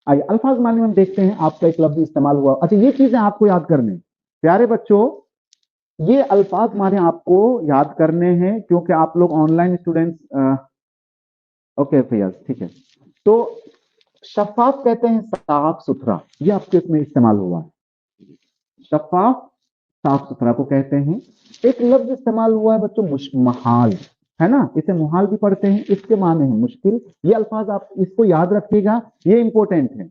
आइए अल्फाज माने में हम देखते हैं आपका एक लफ्ज इस्तेमाल हुआ। अच्छा, ये चीजें आपको याद करने हैं। प्यारे बच्चों, ये अल्फाज माने आपको याद करने हैं क्योंकि आप लोग ऑनलाइन स्टूडेंट्स। ओके फैयाज, ठीक है। तो शफाफ कहते हैं साफ सुथरा, ये आपके इसमें इस्तेमाल हुआ है। शफाफ साफ सुथरा को कहते हैं। एक लफ्ज इस्तेमाल हुआ है बच्चों, महाल, है ना, इसे मुहाल भी पढ़ते हैं, इसके माने हैं मुश्किल। ये अल्फाज आप इसको याद रखिएगा, ये इंपॉर्टेंट है।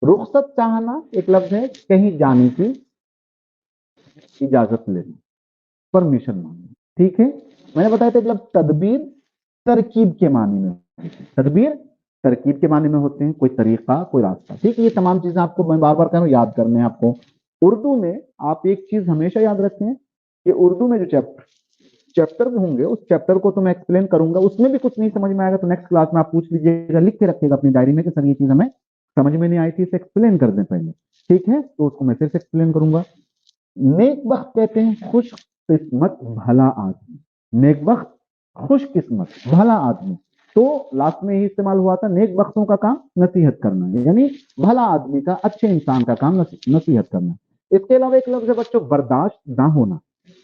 रुखसत चाहना एक लफ्ज है, कहीं जाने की इजाजत लेना, परमिशन मांगना, ठीक है। मैंने बताया था मतलब तदबीर तरकीब के माने में, तदबीर तरकीब के माने में होते हैं, कोई तरीका कोई रास्ता, ठीक है। ये तमाम चीजें आपको मैं बार बार कह रहा हूं, याद करने हैं आपको। उर्दू में आप एक चीज हमेशा याद रखें कि उर्दू में जो चैप्टर होंगे, उस चैप्टर को तो मैं एक्सप्लेन करूंगा, उसमें भी कुछ नहीं समझ में आएगा तो नेक्स्ट क्लास में आप पूछ लीजिएगा, लिख के रखिएगा अपनी डायरी में कि सर ये चीज हमें समझ में नहीं आई थी, इसे एक्सप्लेन कर दें पहले, ठीक है। तो उसको मैं फिर से एक्सप्लेन करूंगा। नेकबख्त कहते हैं खुश किस्मत भला आदमी, नेकबख्त खुश किस्मत भला आदमी। तो लास्ट में ही इस्तेमाल हुआ था, नेक बख्तों का काम नसीहत करना है, यानी भला आदमी का, अच्छे इंसान का काम नसीहत करना। इसके अलावा एक लफ्ज है बच्चों, बर्दाश्त ना होना।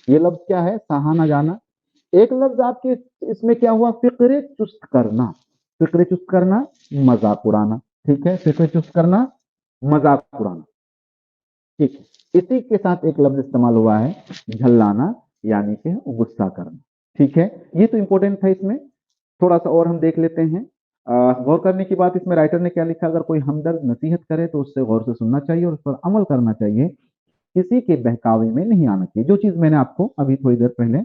ये लफ्ज क्या है, सहा ना जाना। एक लफ्ज आपके इसमें क्या हुआ, फिक्र चुस्त करना। फिक्र चुस्त करना, मजाक उड़ाना, ठीक है। फिक्र चुस्त करना, मजाक उड़ाना, ठीक है। इसी के साथ एक लफ्ज इस्तेमाल हुआ है, झल्लाना, यानी कि गुस्सा करना, ठीक है। ये तो इंपॉर्टेंट था इसमें। थोड़ा सा और हम देख लेते हैं। गौर करने की बात इसमें राइटर ने क्या लिखा, अगर कोई हमदर्द नसीहत करे तो उससे गौर से सुनना चाहिए और उस पर अमल करना चाहिए, किसी के बहकावे में नहीं आना चाहिए, जो चीज मैंने आपको अभी थोड़ी देर पहले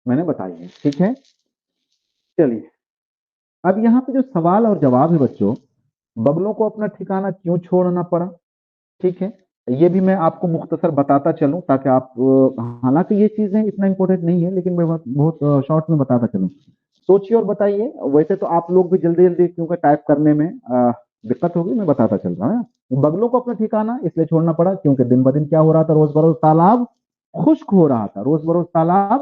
मैंने बताई है, ठीक है। चलिए, अब यहाँ पे जो सवाल और जवाब है बच्चों, बगलों को अपना ठिकाना क्यों छोड़ना पड़ा, ठीक है। ये भी मैं आपको मुख्तसर बताता चलूं ताकि आप, हालांकि ये चीजें इतना इंपॉर्टेंट नहीं है लेकिन मैं बहुत बहुत शॉर्ट में बताता चलूं। सोचिए और बताइए। वैसे तो आप लोग भी जल्दी जल्दी क्योंकि टाइप करने में दिक्कत होगी, मैं बताता चल रहा हूँ। बगलों को अपना ठिकाना इसलिए छोड़ना पड़ा क्योंकि दिन ब दिन क्या हो रहा था, रोज बरोज तालाब खुश्क हो रहा था, रोज बरोज तालाब,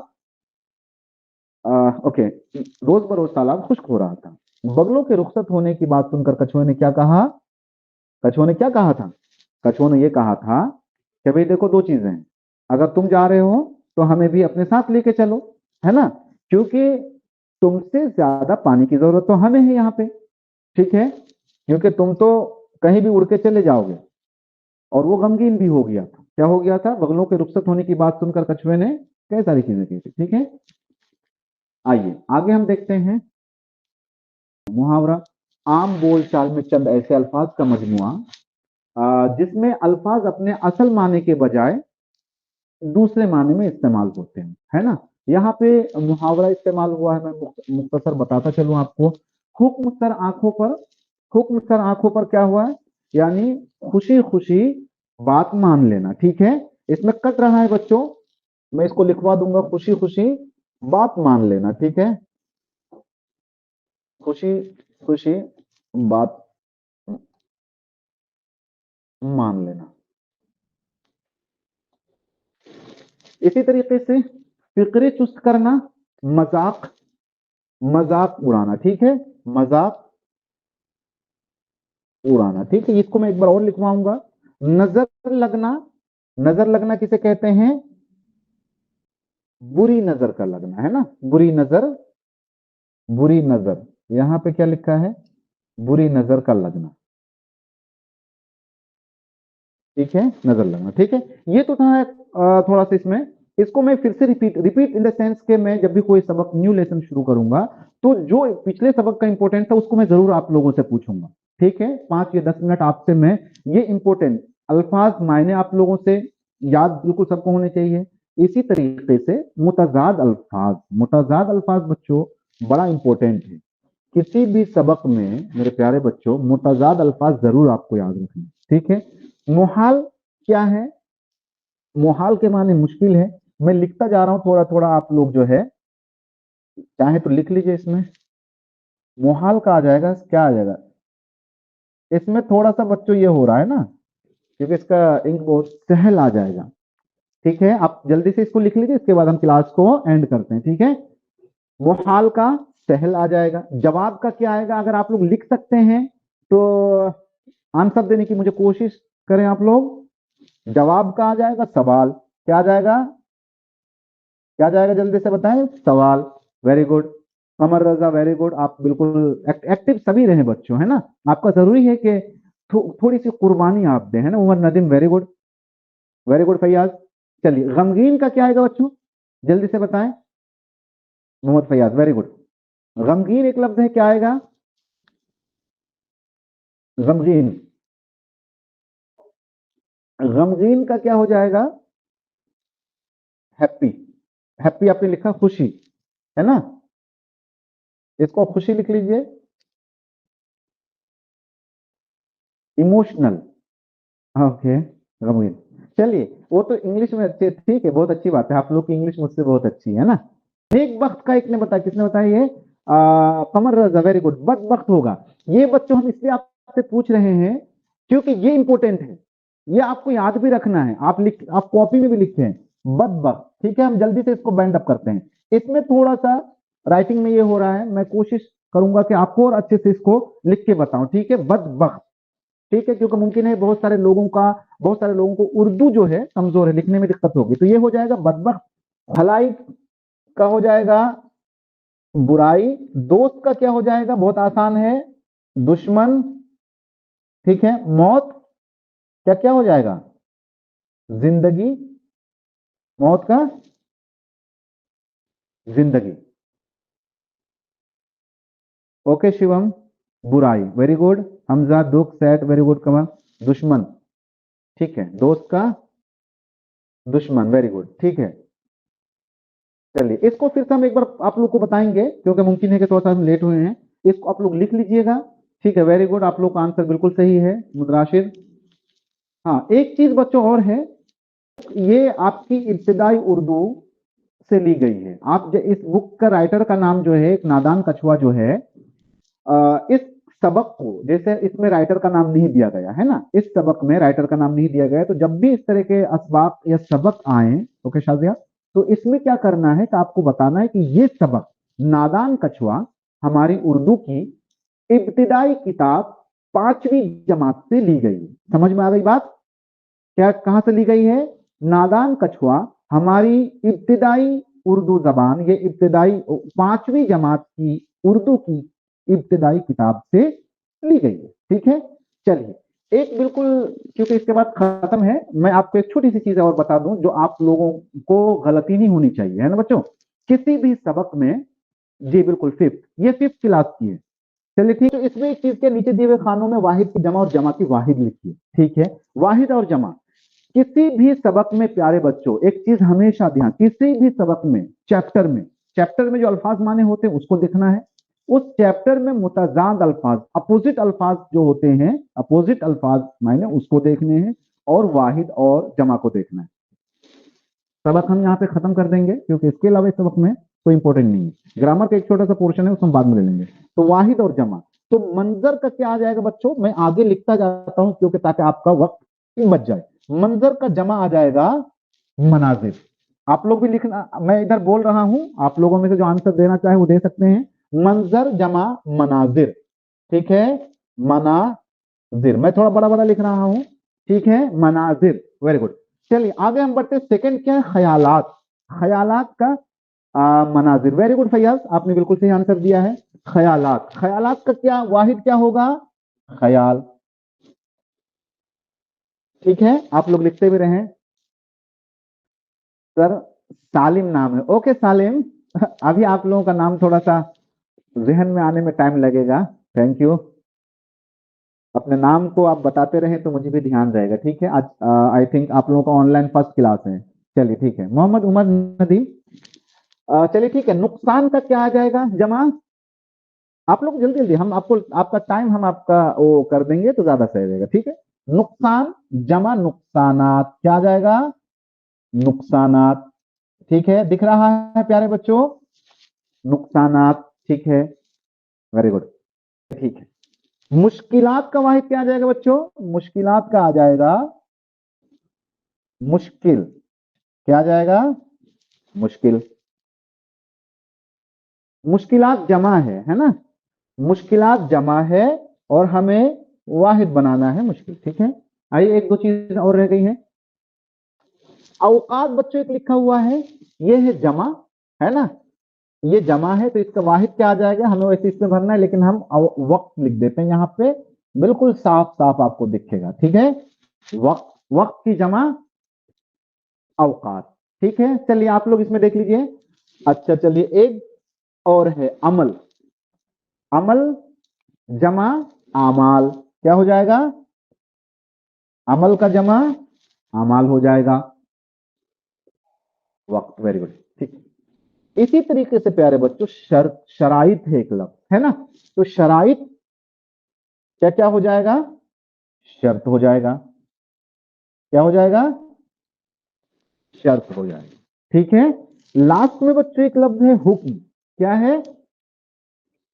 ओके, रोज बरोज तालाब खुश्क हो रहा था। बगलों के रुखसत होने की बात सुनकर कछुए ने क्या कहा, कछुए ने क्या कहा था, कछुए ने यह कहा था कि भाई देखो, दो चीजें हैं, अगर तुम जा रहे हो तो हमें भी अपने साथ लेके चलो, है ना, क्योंकि तुमसे ज्यादा पानी की जरूरत तो हमें है यहाँ पे, ठीक है, क्योंकि तुम तो कहीं भी उड़ के चले जाओगे। और वो गमगीन भी हो गया था। क्या हो गया था, बगलों के रुखसत होने की बात सुनकर कछुए ने कई सारी चीजें की थी, ठीक है। आइए आगे हम देखते हैं मुहावरा। आम बोलचाल में चंद ऐसे अल्फाज का मजमुआ जिसमें अल्फाज अपने असल माने के बजाय दूसरे माने में इस्तेमाल होते हैं, है ना। यहाँ पे मुहावरा इस्तेमाल हुआ है, मैं मुख्तसर बताता चलूं आपको। हुक्म सर आंखों पर, हुक्म सर आंखों पर क्या हुआ है, यानी खुशी खुशी बात मान लेना, ठीक है। इसमें कट रहा है बच्चों, मैं इसको लिखवा दूंगा, खुशी खुशी बात मान लेना, ठीक है। खुशी खुशी बात मान लेना। इसी तरीके से फिक्रे चुस्त करना, मजाक, मजाक उड़ाना, ठीक है, मजाक उड़ाना, ठीक है। इसको मैं एक बार और लिखवाऊंगा। नजर लगना, नजर लगना किसे कहते हैं, बुरी नजर का लगना, है ना, बुरी नजर, बुरी नजर, यहां पे क्या लिखा है, बुरी नजर का लगना, ठीक है, नजर लगना, ठीक है। ये तो था थोड़ा सा इसमें। इसको मैं फिर से repeat repeat in the sense के मैं जब भी कोई सबक न्यू लेसन शुरू करूंगा तो जो पिछले सबक का इंपॉर्टेंट था उसको मैं जरूर आप लोगों से पूछूंगा, ठीक है। 5 या 10 मिनट आपसे मैं ये इंपॉर्टेंट अल्फाज मायने आप लोगों से याद बिल्कुल सबको होने चाहिए। इसी तरीके से मुतजाद अल्फाज, मुतजाद अल्फाज बच्चों बड़ा इंपॉर्टेंट है। किसी भी सबक में मेरे प्यारे बच्चों मुतजाद अल्फाज जरूर आपको याद रखना, ठीक है। मुहाल क्या है, मुहाल के माने मुश्किल है। मैं लिखता जा रहा हूं थोड़ा थोड़ा, आप लोग जो है चाहे तो लिख लीजिए। इसमें मुहाल का आ जाएगा, क्या आ जाएगा, इसमें थोड़ा सा बच्चों ये हो रहा है ना, क्योंकि इसका इंक बहुत सहल आ जाएगा, ठीक है। आप जल्दी से इसको लिख लीजिए, इसके बाद हम क्लास को एंड करते हैं, ठीक है। मुहाल का सहल आ जाएगा। जवाब का क्या आएगा, अगर आप लोग लिख सकते हैं तो आंसर देने की मुझे कोशिश करें आप लोग। जवाब का आ जाएगा सवाल, क्या आ जाएगा, क्या जाएगा जल्दी से बताएं, सवाल। वेरी गुड कमर रजा, वेरी गुड, आप बिल्कुल एक्टिव सभी रहे बच्चों, है ना। आपका जरूरी है कि थोड़ी सी कुर्बानी आप दें, है ना। Umar Nadeem, very good, very good Faiyaz. चलिए गमगीन का क्या आएगा बच्चों, जल्दी से बताएं। Mohammad Faiyaz, very good. गमगीन एक लफ्ज है, क्या आएगा, गमगीन। गमगीन का क्या हो जाएगा, हैप्पी। हैप्पी आपने लिखा खुशी, है ना, इसको खुशी लिख लीजिए। इमोशनल, ओके, गमगीन। चलिए वो तो इंग्लिश में अच्छे, ठीक है, बहुत अच्छी बात है, आप लोग की इंग्लिश मुझसे बहुत अच्छी है ना। नेक वक्त का एक ने बताया, किसने बताया ये, कमर रजा, वेरी गुड। बद वक्त होगा, ये बच्चों हम इसलिए आपसे पूछ रहे हैं क्योंकि ये इंपॉर्टेंट है, ये आपको याद भी रखना है। आप कॉपी में भी लिखते हैं बद वक्त, ठीक है। हम जल्दी से इसको बैंड अप करते हैं। इसमें थोड़ा सा राइटिंग में ये हो रहा है, मैं कोशिश करूंगा कि आपको और अच्छे से इसको लिख के बताऊं, ठीक है। बद वक्त, ठीक है, क्योंकि मुमकिन है बहुत सारे लोगों को उर्दू जो है कमजोर है, लिखने में दिक्कत होगी, तो ये हो जाएगा बदबख्त। भलाई का हो जाएगा बुराई। दोस्त का क्या हो जाएगा, बहुत आसान है, दुश्मन, ठीक है। मौत क्या क्या हो जाएगा, जिंदगी, मौत का जिंदगी। ओके शिवम, बुराई, वेरी गुड। हमजा, दुख, सैड, वेरी गुड कमल। दुश्मन, ठीक है, दोस्त का दुश्मन, वेरी गुड, ठीक है। चलिए इसको फिर से हम एक बार आप लोग को बताएंगे, क्योंकि मुमकिन है कि थोड़ा सा हम लेट हुए हैं। इसको आप लोग लिख लीजिएगा, ठीक है, वेरी गुड, आप लोग का आंसर बिल्कुल सही है मुदराशिद। हाँ एक चीज बच्चों और है, ये आपकी इब्तिदाई उर्दू से ली गई है। इस बुक का राइटर का नाम जो है, एक नादान कछुआ जो है, इस सबक को, जैसे इसमें राइटर का नाम नहीं दिया गया है ना, इस सबक में राइटर का नाम नहीं दिया गया है, तो जब भी इस तरह के असबाक या सबक आए, ओके शाजिया, तो इसमें क्या करना है कि आपको बताना है कि ये सबक नादान कछुआ हमारी उर्दू की इब्तिदाई किताब 5वीं जमात से ली गई है। समझ में आ गई बात, क्या कहां से ली गई है, नादान कछुआ हमारी इब्तिदाई उर्दू जबान, ये इब्तिदाई 5वीं जमात की उर्दू की इब्तिदाई किताब से ली गई है, ठीक है। चलिए एक बिल्कुल, क्योंकि इसके बाद खत्म है, मैं आपको एक छोटी सी चीज और बता दूं जो आप लोगों को गलती नहीं होनी चाहिए, है ना बच्चों। किसी भी सबक में, जी बिल्कुल, फिफ्थ, ये फिफ्थ क्लास की है। चलिए ठीक है, तो इसमें एक चीज के नीचे दिए हुए खानों में वाहिद की जमा और जमा की वाहिद लिखिए, ठीक है। वाहिद और जमा किसी भी सबक में प्यारे बच्चों, एक चीज हमेशा ध्यान, किसी भी सबक में, चैप्टर में जो अल्फाज माने होते हैं उसको देखना है। उस चैप्टर में मुतजाद अल्फाज, अपोजिट अल्फाज जो होते हैं, अपोजिट अल्फाज माने उसको देखने हैं, और वाहिद और जमा को देखना है। सबक हम यहाँ पे खत्म कर देंगे, क्योंकि इसके अलावा इस सबक में कोई इंपॉर्टेंट नहीं है। ग्रामर का एक छोटा सा पोर्शन है, उसको हम बाद में ले लेंगे। तो वाहिद और जमा, तो मंजर का क्या आ जाएगा बच्चों, मैं आगे लिखता जाता हूं क्योंकि ताकि आपका वक्त बच जाए। मंजर का जमा आ जाएगा मनाजिर। आप लोग भी लिखना, मैं इधर बोल रहा हूं, आप लोगों में से जो आंसर देना चाहे वो दे सकते हैं। मंजर जमा मनाजिर, ठीक है, मनाजिर, मैं थोड़ा बड़ा बड़ा लिख रहा हूं, ठीक है, मनाजिर, वेरी गुड। चलिए आगे हम बढ़ते हैं। सेकंड क्या है, ख्यालात। ख्यालात का मनाजिर, वेरी गुड फैयाज, आपने बिल्कुल सही आंसर दिया है। ख्यालात, ख्यालात का क्या वाहिद क्या होगा, ख्याल, ठीक है, आप लोग लिखते भी रहें। सर सालिम नाम है, ओके सालिम, अभी आप लोगों का नाम थोड़ा सा जहन में आने में टाइम लगेगा, थैंक यू। अपने नाम को आप बताते रहें तो मुझे भी ध्यान रहेगा, ठीक है। आज आई थिंक आप लोगों का ऑनलाइन फर्स्ट क्लास है। चलिए ठीक है, मोहम्मद उमर नदीम, चलिए ठीक है। नुकसान का क्या आ जाएगा जमा, आप लोग जल्दी जल्दी, हम आपको आपका टाइम हम आपका वो कर देंगे तो ज्यादा सही रहेगा, ठीक है। नुकसान जमा नुकसानात, क्या आ जाएगा, नुकसानात, ठीक है, दिख रहा है प्यारे बच्चों, नुकसानात, ठीक है, वेरी गुड, ठीक है। मुश्किलात का वाहिद क्या आ जाएगा बच्चों, मुश्किलात का आ जाएगा मुश्किल, क्या आ जाएगा, मुश्किल। मुश्किलात जमा है ना, मुश्किलात जमा है, और हमें वाहिद बनाना है मुश्किल। ठीक है, आइए एक दो चीज और रह गई है। औकात बच्चों एक लिखा हुआ है, ये है जमा, है ना, ये जमा है तो इसका वाहिद क्या आ जाएगा, हमें वैसे इसमें भरना है लेकिन हम वक्त लिख देते हैं यहाँ पे, बिल्कुल साफ साफ आपको दिखेगा। ठीक है, वक्त, वक्त की जमा औकात। ठीक है, चलिए आप लोग इसमें देख लीजिए। अच्छा चलिए, एक और है अमल, अमल जमा आमाल, क्या हो जाएगा, अमल का जमा आमाल हो जाएगा, वक्त। वेरी गुड, ठीक। इसी तरीके से प्यारे बच्चों शर्त, शराइत है एक लफ्ज, है ना, तो शराइत क्या क्या हो जाएगा, शर्त हो जाएगा, क्या हो जाएगा, शर्त हो जाएगा। ठीक है, लास्ट में बच्चों एक लफ्ज है हुक्म, क्या है,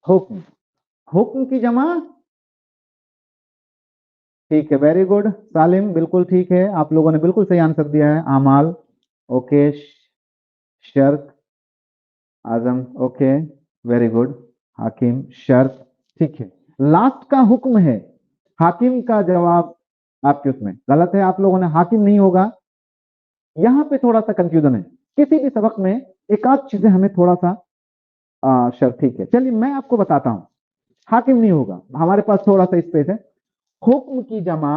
हुक्म, हुक्म की जमा, ठीक है, वेरी गुड सालिम, बिल्कुल ठीक है, आप लोगों ने बिल्कुल सही आंसर दिया है, आमाल, ओके, शर्त, आजम, ओके, वेरी गुड, हाकिम, शर्त, ठीक है। लास्ट का हुक्म है, हाकिम का जवाब आपके उसमें गलत है, आप लोगों ने हाकिम नहीं होगा, यहां पे थोड़ा सा कंफ्यूजन है, किसी भी सबक में एक आध चीजें हमें थोड़ा सा शर्त, ठीक है, चलिए मैं आपको बताता हूं, हाकिम नहीं होगा, हमारे पास थोड़ा सा स्पेस है, हुक्म की जमा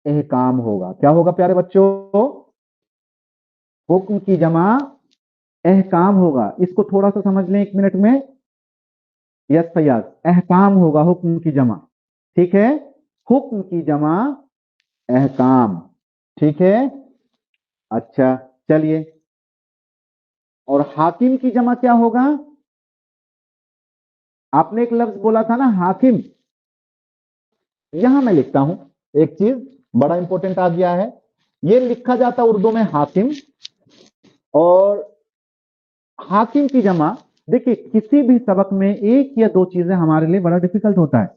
एहकाम होगा, क्या होगा प्यारे बच्चों, हुक्म की जमा एहकाम होगा, इसको थोड़ा सा समझ लें एक मिनट में, यस फैयाज, एहकाम होगा हुक्म की जमा, ठीक है, हुक्म की जमा एहकाम, ठीक है। अच्छा चलिए, और हाकिम की जमा क्या होगा, आपने एक लफ्ज बोला था ना हाकिम, यहां मैं लिखता हूं एक चीज, बड़ा इंपॉर्टेंट आ गया है, ये लिखा जाता उर्दू में हाकिम, और हाकिम की जमा, देखिए किसी भी सबक में एक या दो चीजें हमारे लिए बड़ा डिफिकल्ट होता है,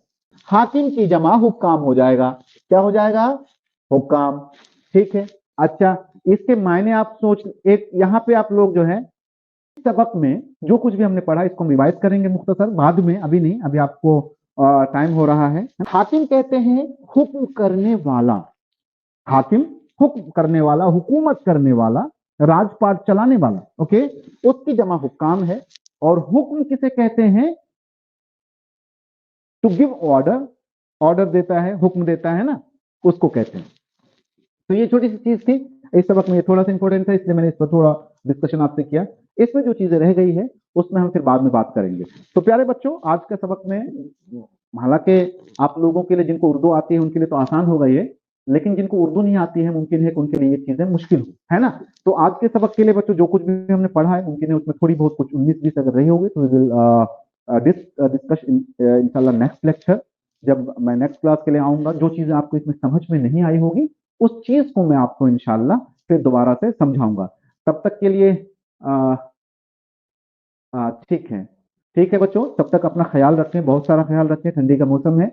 हाकिम की जमा हुक्काम हो जाएगा, क्या हो जाएगा, हुक्काम, ठीक है। अच्छा, इसके मायने आप सोच, एक यहां पे आप लोग जो है सबक में जो कुछ भी हमने पढ़ा इसको हम रिवाइज करेंगे मुख्तसर बाद में, अभी नहीं, अभी आपको टाइम हो रहा है। हाकिम कहते हैं हुक्म करने वाला, हाकिम हुक्म करने वाला, हुकूमत करने वाला, राजपाट चलाने वाला, ओके, उसकी जमा हुक्काम है। और हुक्म किसे कहते हैं, टू गिव ऑर्डर, ऑर्डर देता है, हुक्म देता है ना, उसको कहते हैं। तो ये छोटी सी चीज थी, इस सबक में ये थोड़ा सा इंपॉर्टेंट था, इसलिए मैंने इस पर थोड़ा डिस्कशन आपसे किया, इसमें जो चीजें रह गई है उसमें हम फिर बाद में बात करेंगे। तो प्यारे बच्चों, आज के सबक में हालांकि आप लोगों के लिए जिनको उर्दू आती है उनके लिए तो आसान होगा ये, लेकिन जिनको उर्दू नहीं आती है मुमकिन है कि उनके लिए ये चीजें मुश्किल हो, है ना। तो आज के सबक के लिए बच्चों जो कुछ भी हमने पढ़ा है मुमकिन है उसमें थोड़ी बहुत कुछ 19-20 अगर रही होगी तो विल डिस्कस इंशाल्लाह नेक्स्ट लेक्चर, जब मैं नेक्स्ट क्लास के लिए आऊंगा, जो चीजें आपको इसमें समझ में नहीं आई होगी उस चीज को मैं आपको इंशाल्लाह फिर दोबारा से समझाऊंगा। तब तक के लिए ठीक है, ठीक है बच्चों, तब तक अपना ख्याल रखें, बहुत सारा ख्याल रखें, ठंडी का मौसम है,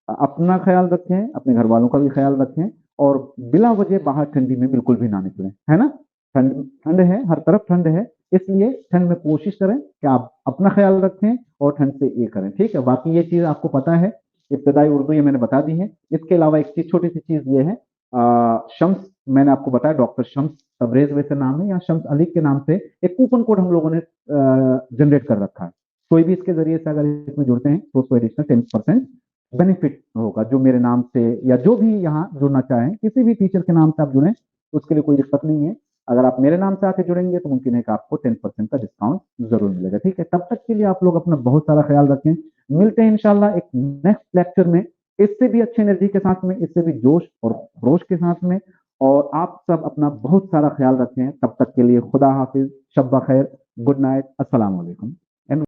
अपना ख्याल रखें, अपने घर वालों का भी ख्याल रखें, और बिला वजह बाहर ठंडी में बिल्कुल भी ना निकलें, है ना, ठंड ठंड है, हर तरफ ठंड है, इसलिए ठंड में कोशिश करें कि आप अपना ख्याल रखें और ठंड से ये करें, ठीक है। बाकी ये चीज आपको पता है, इब्तदाई उर्दू ये मैंने बता दी है, इसके अलावा एक चीज, छोटी सी चीज ये है, शम्स, मैंने आपको बताया डॉक्टर शम्स तबरेज वैसे नाम है, या शम्स अली के नाम से एक कूपन कोड हम लोगों ने जनरेट कर रखा है, कोई भी इसके जरिए से अगर इसमें जुड़ते हैं तो उसको एडिशनल 10% बेनिफिट होगा, जो मेरे नाम से या जो भी यहाँ जुड़ना चाहें किसी भी टीचर के नाम से आप जुड़ें उसके लिए कोई दिक्कत नहीं है, अगर आप मेरे नाम से आके जुड़ेंगे तो मुमकिन है कि आपको 10% का डिस्काउंट जरूर मिलेगा, ठीक है। तब तक के लिए आप लोग अपना बहुत सारा ख्याल रखें, मिलते हैं इंशाल्लाह एक नेक्स्ट लेक्चर में, इससे भी अच्छी एनर्जी के साथ में, इससे भी जोश और खरोश के साथ में, और आप सब अपना बहुत सारा ख्याल रखें, तब तक के लिए खुदा हाफिज, शब्बा खैर, गुड नाइट, अस्सलाम वालेकुम।